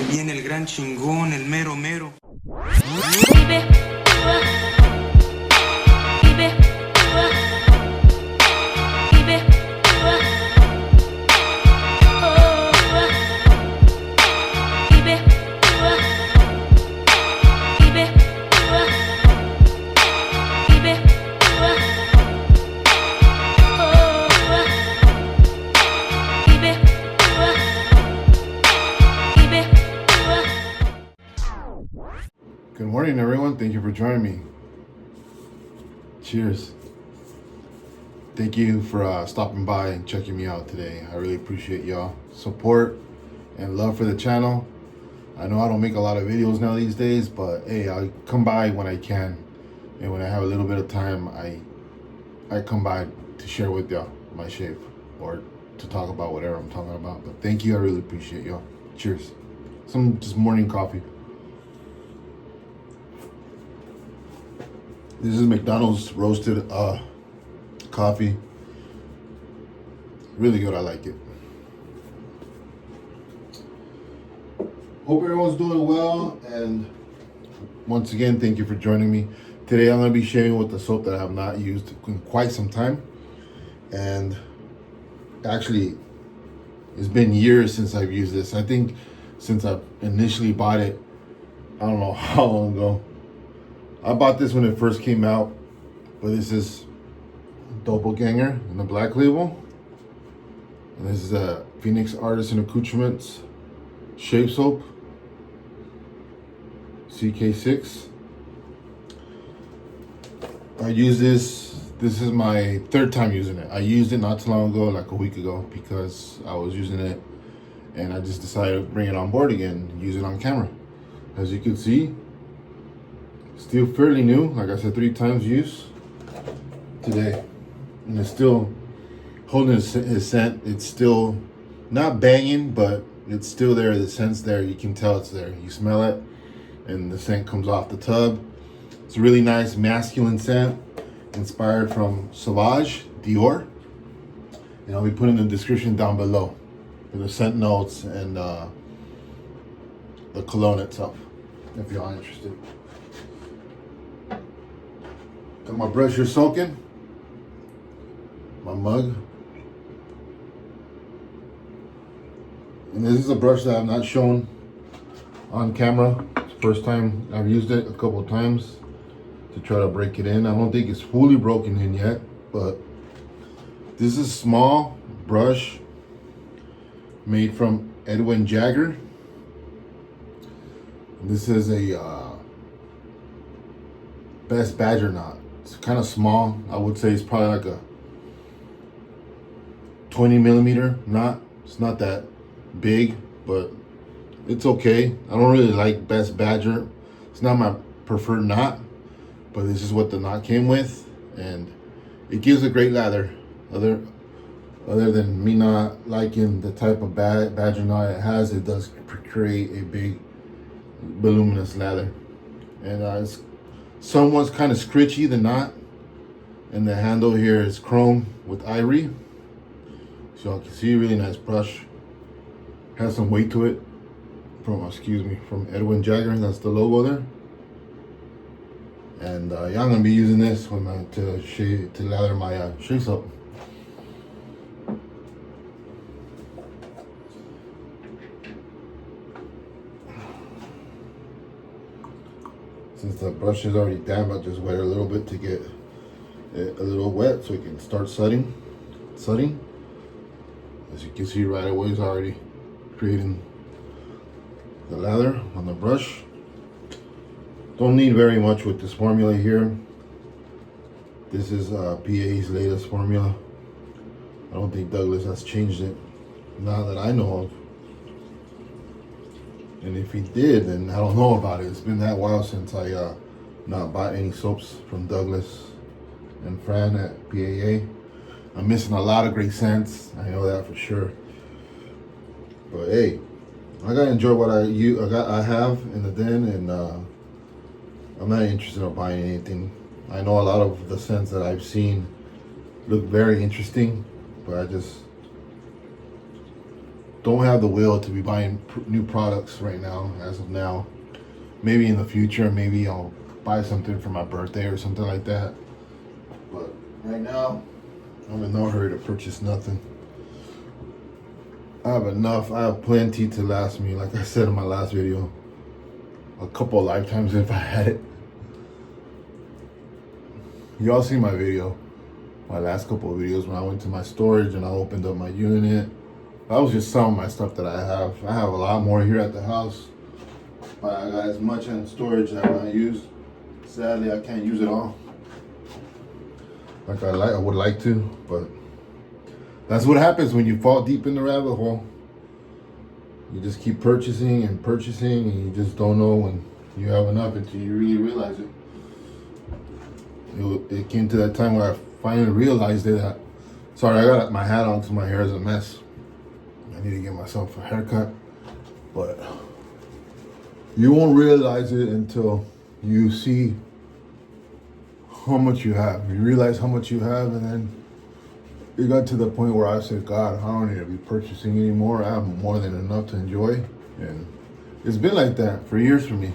Viene el gran chingón, el mero mero. Vive, vive, vive, oh, vive, vive, vive, Good morning, everyone. Thank you for joining me. Cheers. Thank you for stopping by and checking me out today. I really appreciate y'all support and love for the channel. I know I don't make a lot of videos now these days, but hey, I come by when I can, and when I have a little bit of time, I come by to share with y'all my shape or to talk about whatever I'm talking about. But thank you. I really appreciate y'all. Cheers. Some just morning coffee. This is McDonald's roasted coffee. Really good, I like it. Hope everyone's doing well, and once again, thank you for joining me. Today I'm going to be sharing with the soap that I have not used in quite some time. And actually, it's been years since I've used this. I think since I initially bought it, I don't know how long ago. I bought this when it first came out, but this is Doppelganger in the black label. And this is a Phoenix Artisan Accoutrements Shave Soap, CK6. I use this is my third time using it. I used it not too long ago, like a week ago, because I was using it and I just decided to bring it on board again and use it on camera. As you can see, still fairly new, like I said, 3 times use today. And it's still holding his scent. It's still not banging, but it's still there. The scent's there. You can tell it's there. You smell it, and the scent comes off the tub. It's a really nice masculine scent, inspired from Sauvage, Dior. And I'll be putting the description down below for the scent notes and the cologne itself, if y'all are interested. Got my brush here soaking, my mug. And this is a brush that I've not shown on camera. It's the first time I've used it, a couple of times to try to break it in. I don't think it's fully broken in yet, but this is a small brush made from Edwin Jagger. This is a Best Badger knot. It's kind of small. I would say it's probably like a 20 millimeter knot. It's not that big, but it's okay. I don't really like Best Badger. It's not my preferred knot, but this is what the knot came with, and it gives a great lather. Other than me not liking the type of badger knot it has, it does create a big voluminous lather. And it's somewhat kind of scritchy, the knot, and the handle here is chrome with ivory. So you can see, really nice brush. Has some weight to it from Edwin Jagger. That's the logo there. And yeah, I'm gonna be using this to lather my shave soap. Since the brush is already damp, I just wet it a little bit to get it a little wet so it can start sudsing. As you can see right away, it's already creating the lather on the brush. Don't need very much with this formula here. This is PA's latest formula. I don't think Douglas has changed it, not that I know of. And if he did, then I don't know about it. It's been that while since I not bought any soaps from Douglas and Fran at PAA. I'm missing a lot of great scents. I know that for sure. But hey, I gotta enjoy what I have in the den, and I'm not interested in buying anything. I know a lot of the scents that I've seen look very interesting, but I just don't have the will to be buying new products right now, as of now. Maybe in the future, maybe I'll buy something for my birthday or something like that. But right now, I'm in no hurry to purchase nothing. I have enough. I have plenty to last me. Like I said in my last video, a couple of lifetimes if I had it. Y'all see my video, my last couple of videos when I went to my storage and I opened up my unit. That was just some of my stuff that I have. I have a lot more here at the house, but I got as much in storage that I use. Sadly, I can't use it all like I would like to, but that's what happens when you fall deep in the rabbit hole. You just keep purchasing and purchasing, and you just don't know when you have enough until you really realize it. It came to that time where I finally realized it. Sorry, I got my hat on, so my hair is a mess. I need to get myself a haircut, but you won't realize it until you see how much you have. You realize how much you have, and then it got to the point where I said, God, I don't need to be purchasing anymore. I have more than enough to enjoy. And it's been like that for years for me.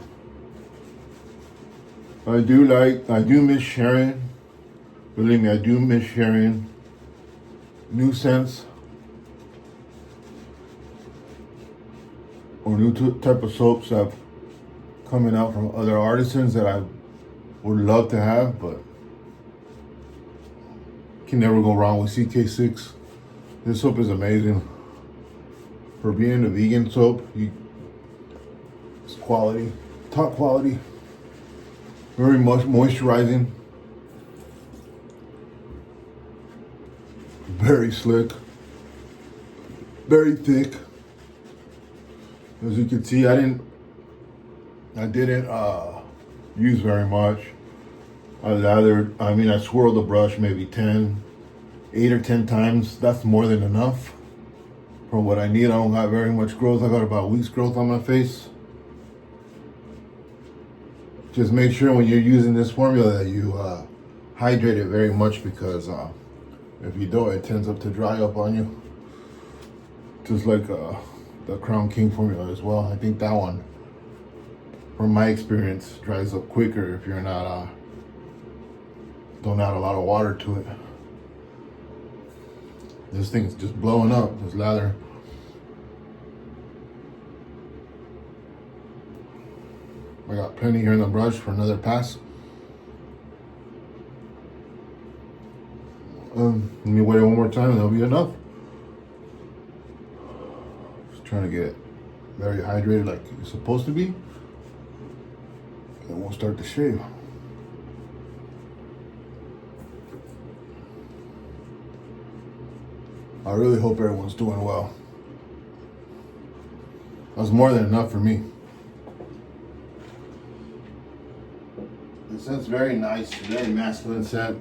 I do miss sharing. Believe me, I do miss sharing new scents or new type of soaps that have coming out from other artisans that I would love to have, but can never go wrong with CK6. This soap is amazing. For being a vegan soap, it's quality, top quality. Very much moisturizing. Very slick. Very thick. As you can see, I didn't use very much. I swirled the brush maybe 8 or 10 times. That's more than enough for what I need. I don't got very much growth. I got about a week's growth on my face. Just make sure when you're using this formula that you hydrate it very much, because if you don't, it tends up to dry up on you. Just like the Crown King formula as well. I think that one, from my experience, dries up quicker if you're not don't add a lot of water to it. This thing's just blowing up, this lather. I got plenty here in the brush for another pass. Let me wait one more time and that'll be enough. Just trying to get very hydrated like it's supposed to be. And we'll start to shave. I really hope everyone's doing well. That's more than enough for me. The scent's very nice, very masculine scent.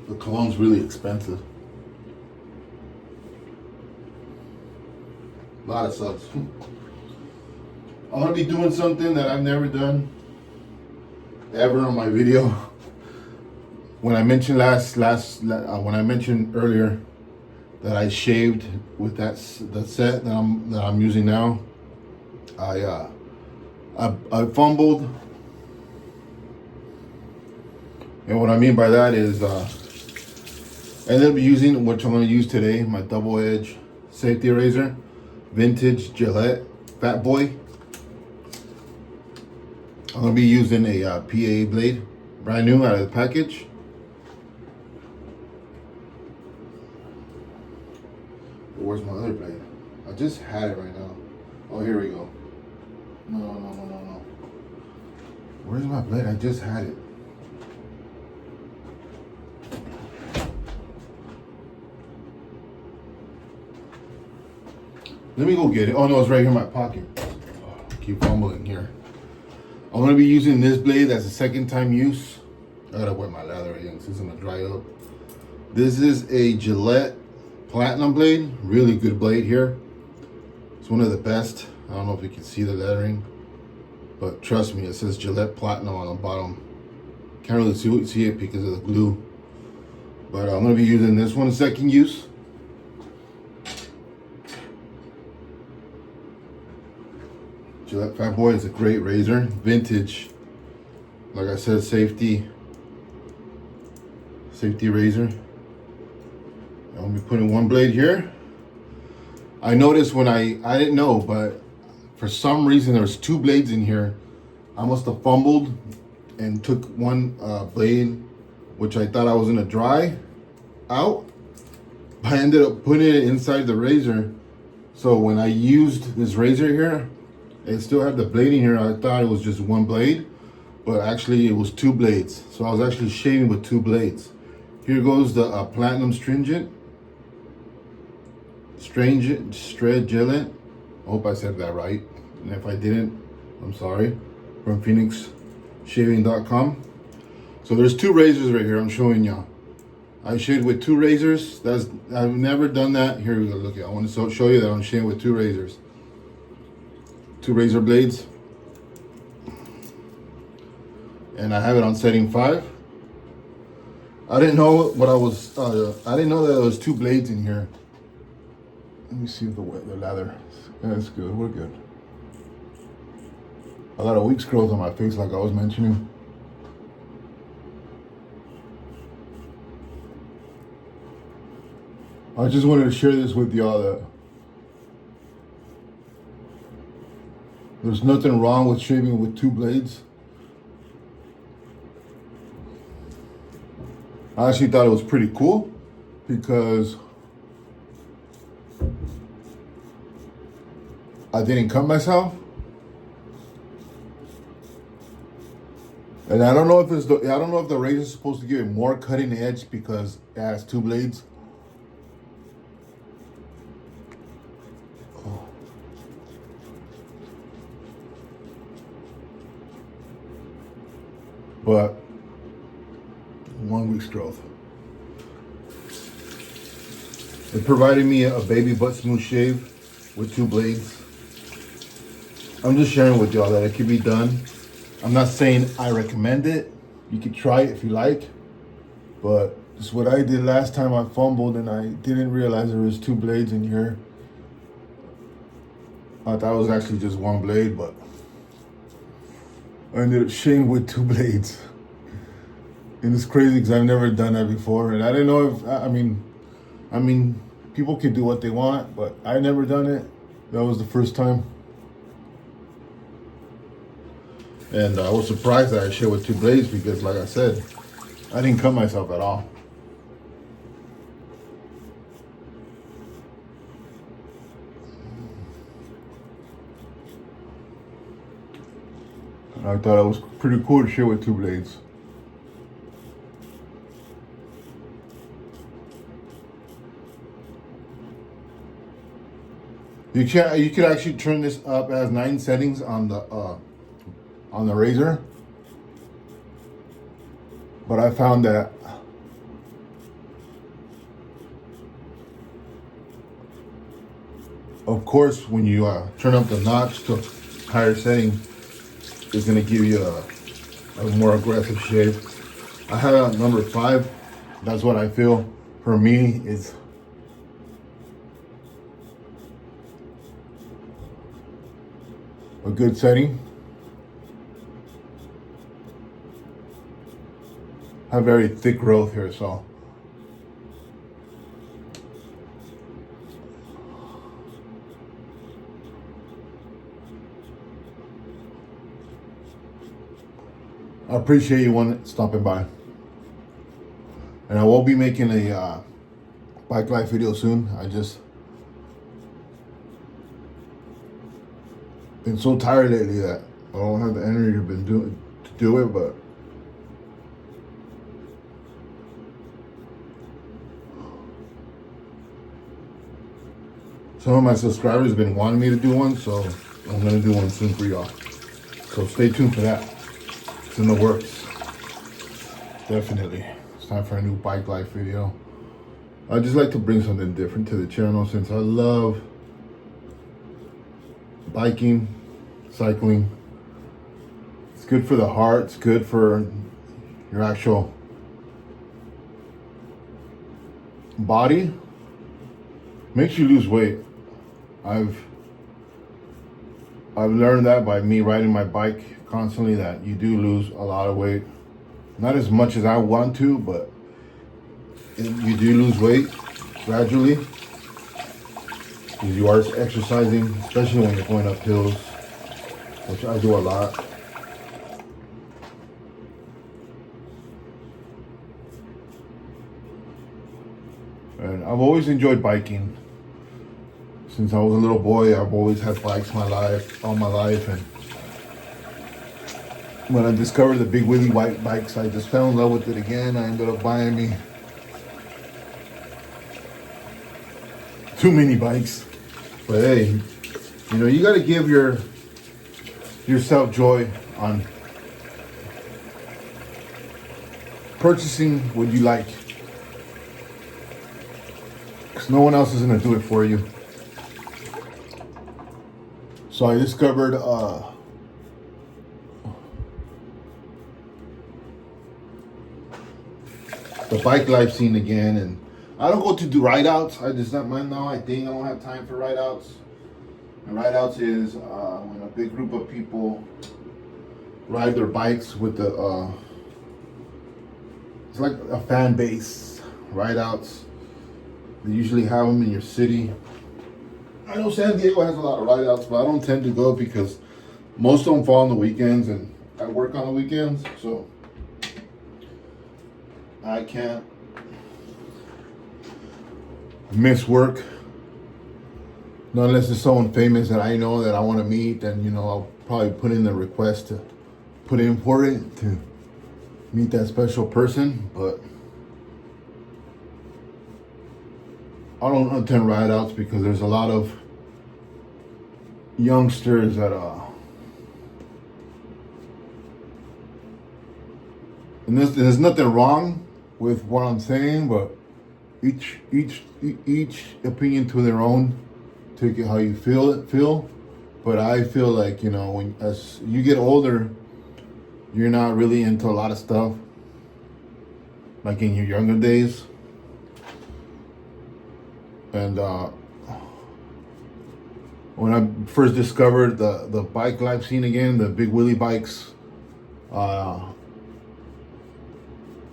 The cologne's really expensive. A lot of subs. I'm gonna be doing something that I've never done ever on my video. When I mentioned when I mentioned earlier that I shaved with the set that I'm using now, I fumbled, and what I mean by that is I ended up using, which I'm going to use today, my double edge safety razor, vintage Gillette Fat Boy. I'm going to be using a PA blade, brand new out of the package. Where's my other blade? I just had it right now. Oh, here we go. No. Where's my blade? I just had it. Let me go get it. Oh no, it's right here in my pocket. Oh, keep fumbling here. I'm gonna be using this blade as a second time use. I gotta wear my lather again since I'm gonna dry up. This is a Gillette Platinum blade. Really good blade here. It's one of the best. I don't know if you can see the lettering, but trust me, it says Gillette Platinum on the bottom. Can't really see it because of the glue. But I'm gonna be using this one second use. Gillette Fat Boy is a great razor, vintage. Like I said, safety razor. I'll be putting one blade here. I noticed when I didn't know, but for some reason there's two blades in here. I must have fumbled and took one blade, which I thought I was gonna dry out. I ended up putting it inside the razor. So when I used this razor here, it still had the blade in here. I thought it was just one blade, but actually it was two blades. So I was actually shaving with two blades. Here goes the Platinum Stringent Gillette. I hope I said that right. And if I didn't, I'm sorry. From PhoenixShaving.com. So there's two razors right here I'm showing y'all. I shaved with two razors. I've never done that. Here we go. Look, I want to show you that I'm shaving with two razors. Two razor blades. And I have it on setting 5. I didn't know what I was. I didn't know that there was two blades in here. Let me see the lather. Yeah, that's good. We're good. I got a week's growth on my face, like I was mentioning. I just wanted to share this with y'all that there's nothing wrong with shaving with two blades. I actually thought it was pretty cool because I didn't cut myself. And I don't know if the razor is supposed to give it more cutting edge because it has two blades. But 1 week's growth. It provided me a baby butt smooth shave with two blades. I'm just sharing with y'all that it can be done. I'm not saying I recommend it. You could try it if you like. But it's what I did last time. I fumbled and I didn't realize there was two blades in here. I thought it was actually just one blade, but I ended up shaving with two blades. And it's crazy because I've never done that before. And I didn't know if, I mean, people can do what they want, but I never done it. That was the first time. And I was surprised that I shaved with two blades because, like I said, I didn't cut myself at all. I thought it was pretty cool to shave with two blades. You could actually turn this up. It has 9 settings on the razor. But I found that of course when you turn up the notch to higher setting, it's gonna give you a more aggressive shave. I have it on number 5. That's what I feel for me is a good setting. I have very thick growth here, so I appreciate you stopping by. And I will be making a bike life video soon. I just been so tired lately that I don't have the energy to do it, but some of my subscribers have been wanting me to do one, so I'm gonna do one soon for y'all. So stay tuned for that. It's in the works. Definitely. It's time for a new bike life video. I just like to bring something different to the channel since I love biking, cycling. It's good for the heart. It's good for your actual body. Makes you lose weight. I've I've learned that by me riding my bike constantly, that you do lose a lot of weight. Not as much as I want to, but you do lose weight gradually because you are exercising, especially when you're going up hills, which I do a lot. And I've always enjoyed biking. Since I was a little boy, I've always had bikes all my life. And when I discovered the Big Willie white bikes, I just fell in love with it again. I ended up buying me too many bikes. But hey, you got to give yourself joy on purchasing what you like, because no one else is going to do it for you. So I discovered the bike life scene again, and I don't go to do ride outs. I just not mind now. I think I don't have time for ride outs. And ride outs is when a big group of people ride their bikes with it's like a fan base. Ride outs. They usually have them in your city. I know San Diego has a lot of ride outs, but I don't tend to go because most of them fall on the weekends, and I work on the weekends, so I can't miss work. Not unless it's someone famous that I know that I want to meet, then I'll probably put in the request to put in for it to meet that special person. But I don't attend ride outs because there's a lot of youngsters that and there's nothing wrong with what I'm saying, but each opinion to their own. Take it how you feel. But I feel like when as you get older, you're not really into a lot of stuff like in your younger days. And when I first discovered the bike life scene again, the Big Willie bikes, I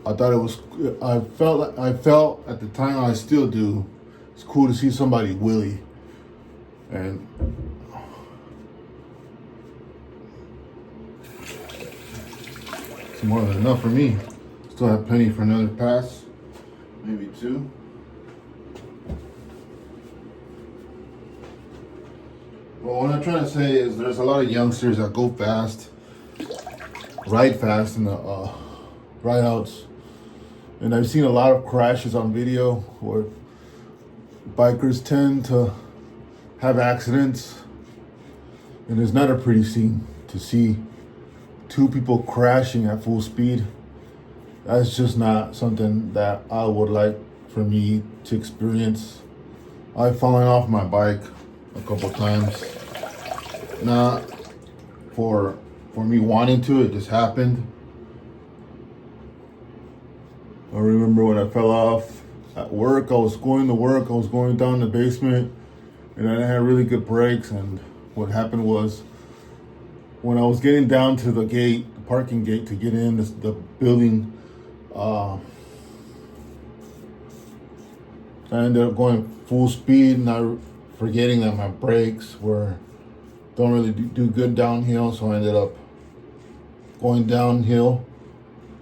thought it was. I felt at the time, I still do. It's cool to see somebody Willie, and it's more than enough for me. Still have plenty for another pass, maybe two. Well, what I'm trying to say is there's a lot of youngsters that go fast, ride fast in the ride outs. And I've seen a lot of crashes on video where bikers tend to have accidents. And it's not a pretty scene to see two people crashing at full speed. That's just not something that I would like for me to experience. I've fallen off my bike a couple times. Not for me wanting to, it just happened. I remember when I fell off at work. I was going to work, I was going down the basement, and I didn't have really good brakes. And what happened was, when I was getting down to the gate, the parking gate to get in the building, I ended up going full speed, not forgetting that my brakes don't really do good downhill. So I ended up going downhill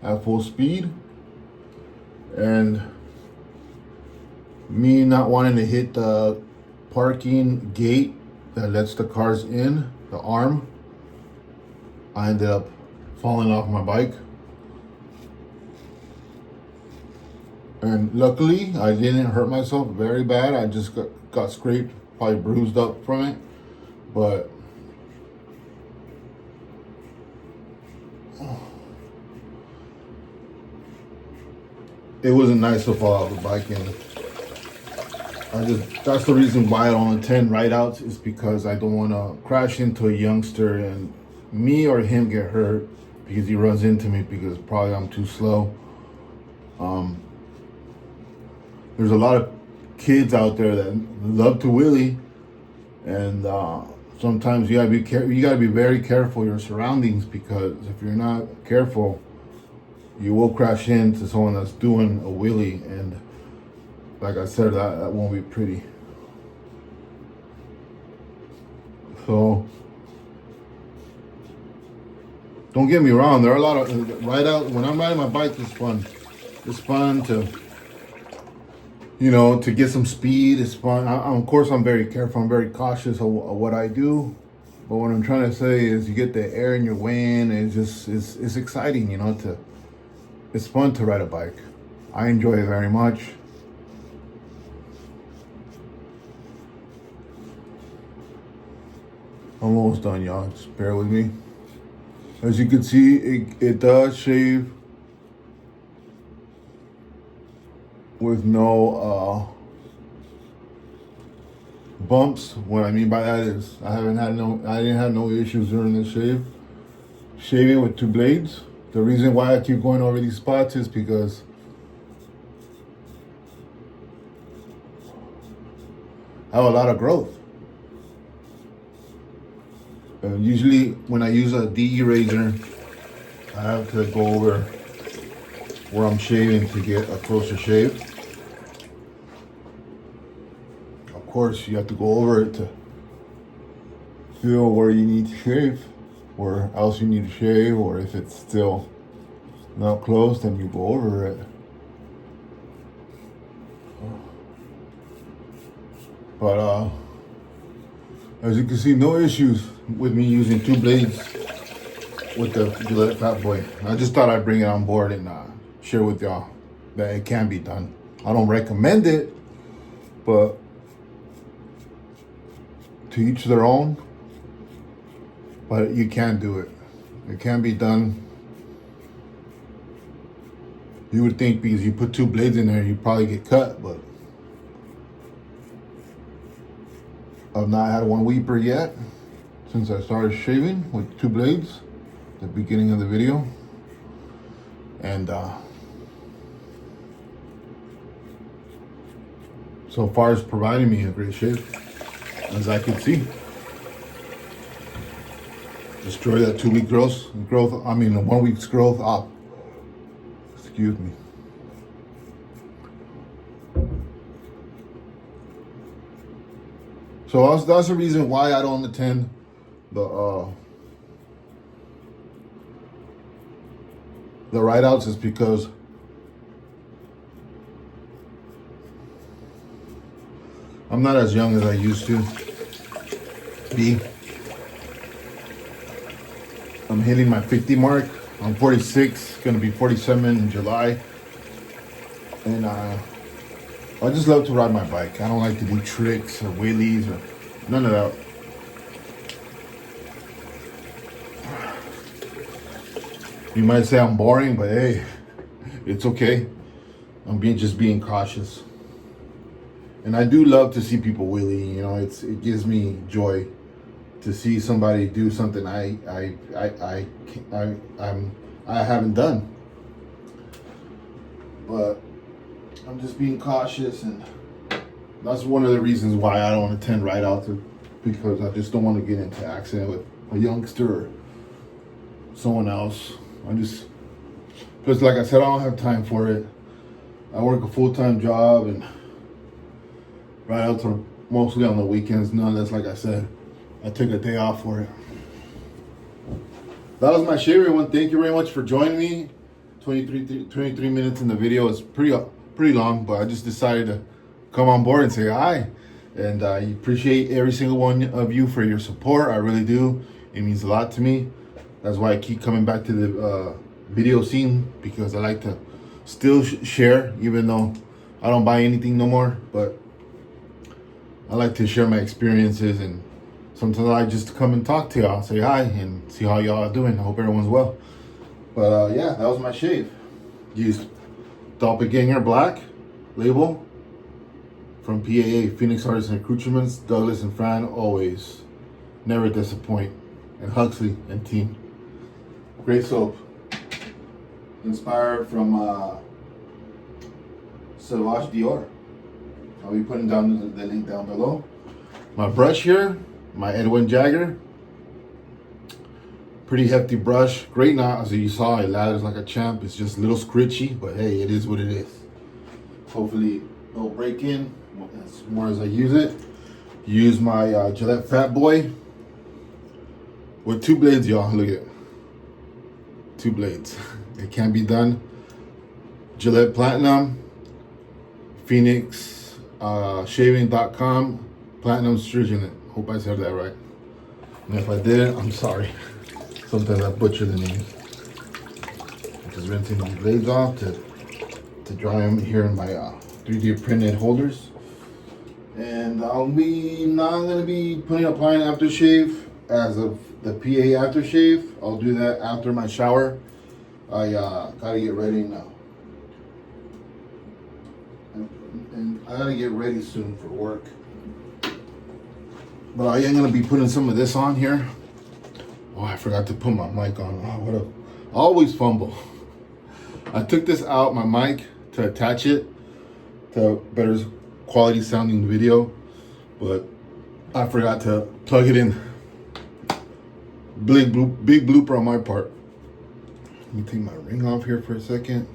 at full speed. And me not wanting to hit the parking gate that lets the cars in, the arm, I ended up falling off my bike. And luckily, I didn't hurt myself very bad. I just got scraped, probably bruised up from it. But it wasn't nice to fall off the bike, and that's the reason why I don't attend ride outs, is because I don't want to crash into a youngster and me or him get hurt because he runs into me because probably I'm too slow. There's a lot of kids out there that love to wheelie, and sometimes you gotta be very careful of your surroundings, because if you're not careful, you will crash into someone that's doing a wheelie, and like I said, that won't be pretty. So don't get me wrong, there are a lot of when I'm riding my bike, it's fun. It's fun to, to get some speed. It's fun. Of course, I'm very careful. I'm very cautious of what I do. But what I'm trying to say is, you get the air in your wind. It's exciting, it's fun to ride a bike. I enjoy it very much. I'm almost done, y'all. Just bear with me. As you can see, it does shave with no bumps. What I mean by that is, I didn't have no issues during the shaving with 2 blades. The reason why I keep going over these spots is because I have a lot of growth. Usually when I use a DE razor, I have to go over where I'm shaving to get a closer shave. Of course, you have to go over it to feel where you need to shave, where else you need to shave, or if it's still not close, then you go over it. But as you can see, no issues with me using 2 blades with the Gillette Fat Boy. I just thought I'd bring it on board and share with y'all that it can be done. I don't recommend it, but to each their own. But you can do it. It can be done. You would think because you put 2 blades in there, you'd probably get cut, but I've not had one weeper yet since I started shaving with 2 blades at the beginning of the video. And so far it's providing me a great shave, as I can see. Destroy that 2-week growth, I mean a 1 week's growth up. Excuse me. So that's the reason why I don't attend the ride outs, is because I'm not as young as I used to be. I'm hitting my 50 mark. I'm 46, gonna be 47 in July. And I just love to ride my bike. I don't like to do tricks or wheelies or none of that. You might say I'm boring, but hey, it's okay. I'm just being cautious. And I do love to see people wheelie. It gives me joy to see somebody do something I haven't done. But I'm just being cautious, and that's one of the reasons why I don't attend ride outs, because I just don't want to get into an accident with a youngster or someone else. Plus, like I said, I don't have time for it. I work a full-time job, and ride outs are mostly on the weekends. Nonetheless, like I said, I took a day off for it. That was my shave, everyone. Thank you very much for joining me. 23 minutes in the video. It's pretty long, but I just decided to come on board and say hi. And I appreciate every single one of you for your support. I really do. It means a lot to me. That's why I keep coming back to the video scene, because I like to still share, even though I don't buy anything no more. But I like to share my experiences, and sometimes I just come and talk to y'all, say hi, and see how y'all are doing. I hope everyone's well. But yeah, that was my shave. Used Doppelganger Black label from PAA, Phoenix Artisan Accoutrements. Douglas and Fran always never disappoint. And Huxley and team. Great soap. Inspired from Sauvage Dior. I'll be putting down the link down below. My brush here, my Edwin Jagger. Pretty hefty brush, great knot. As you saw, it lathers like a champ. It's just a little scritchy, but hey, it is what it is. Hopefully it'll break in as more as I use it. Use my Gillette Fat Boy with 2 blades, y'all. Look at it. 2 blades. It can be done. Gillette Platinum, Phoenix, shaving.com, Platinum Stringent. Hope I said that right. And if I didn't, I'm sorry. Sometimes I butcher the names. I'm just rinsing these blades off to dry them here in my 3D printed holders. And I'll be not gonna be applying aftershave as of the PA aftershave. I'll do that after my shower. I gotta get ready now. And I gotta get ready soon for work. But I am gonna be putting some of this on here. Oh, I forgot to put my mic on. Oh, what a, I always fumble. I took this out, my mic, to attach it to better quality sounding video, but I forgot to plug it in. Big blooper on my part. Let me take my ring off here for a second.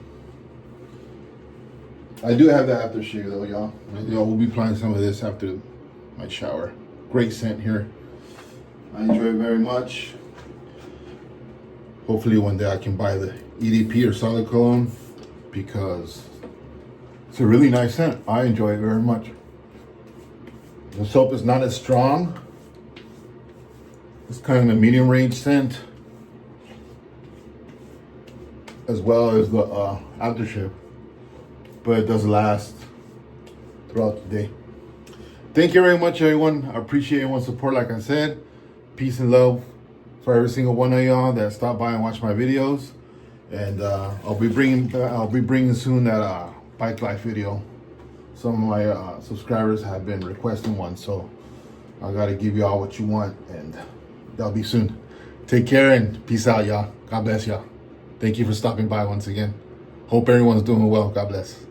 I do have the aftershave though, y'all. We'll be applying some of this after my shower. Great scent here. I enjoy it very much. Hopefully one day I can buy the EDP or solid cologne because it's a really nice scent. I enjoy it very much. The soap is not as strong. It's kind of a medium range scent, as well as the aftershave, but it does last throughout the day. Thank you very much, everyone. I appreciate everyone's support. Like I said, peace and love for every single one of y'all that stop by and watch my videos. And I'll be bringing soon that bike life video. Some of my subscribers have been requesting one, so I gotta give y'all what you want, and that'll be soon. Take care and peace out, y'all. God bless y'all. Thank you for stopping by once again. Hope everyone's doing well. God bless.